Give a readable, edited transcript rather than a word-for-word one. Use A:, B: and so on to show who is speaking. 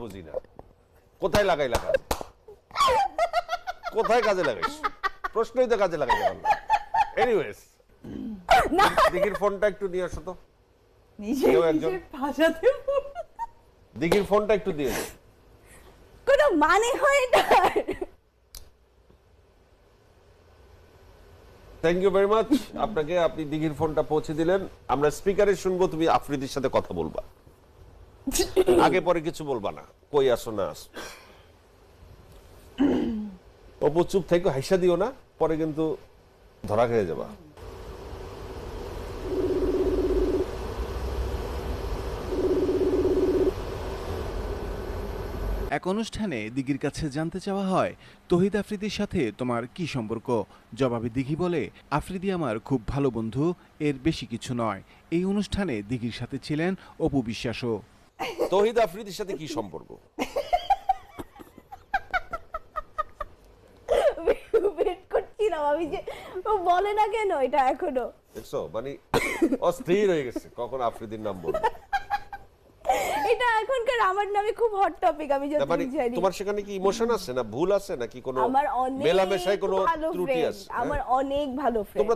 A: বুঝি না কোথায় লাগাই কোথায় কাজে লাগাইস প্রশ্নই তো কাজে লাগাই না এনিওয়েজ দিঘির ফোনটা একটু নিয়ে আসো তো
B: নিজের ভাষাতে
A: দিঘির ফোনটা একটু দিয়ে দাও
B: কোনো মানে হয় না
A: থ্যাংক ইউ ভেরি মাচ আপনাকে আপনি দিঘির ফোনটা পৌঁছে দিলেন আমরা স্পিকারে শুনবো তুমি আফ্রিদির সাথে কথা বলবা আগে পরে কিছু বলবা না কই আসো না আসো অপু চুপ থেকে হাইসা দিও না পরে কিন্তু ধরা খেয়ে যাবা
C: এক অনুষ্ঠানে দিঘির কাছে জানতে চাওয়া হয় তহিদ আফ্রিদির সাথে তোমার কি সম্পর্ক জবাবে দিঘি বলে আফ্রিদি আমার খুব ভালো বন্ধু এর বেশি কিছু নয় এই অনুষ্ঠানে দিঘির সাথে ছিলেন অপু বিশ্বাসও
A: তহিদ আফ্রিদির সাথে কি সম্পর্ক
B: ওয়েট করছিলাম আমি যে ও বলে না কেন এটা এখনো
A: দেখছো মানে অস্থির হয়ে গেছে কখন আফ্রিদির নাম বলবো
B: এটা এখনকার আমার নামে খুব হট টপিক আমি
A: না, মানে
B: যতটুকু জানি
A: তোমার সেখানে কি ইমোশন আছে না ভুল আছে নাকি কোনো
B: আমার অনেক
A: মেলামেশায় কোনো
B: ভালো
A: ত্রুটি
B: ফ্রেন্ড
A: আছে
B: আমার অনেক ভালো ফ্রেন্ড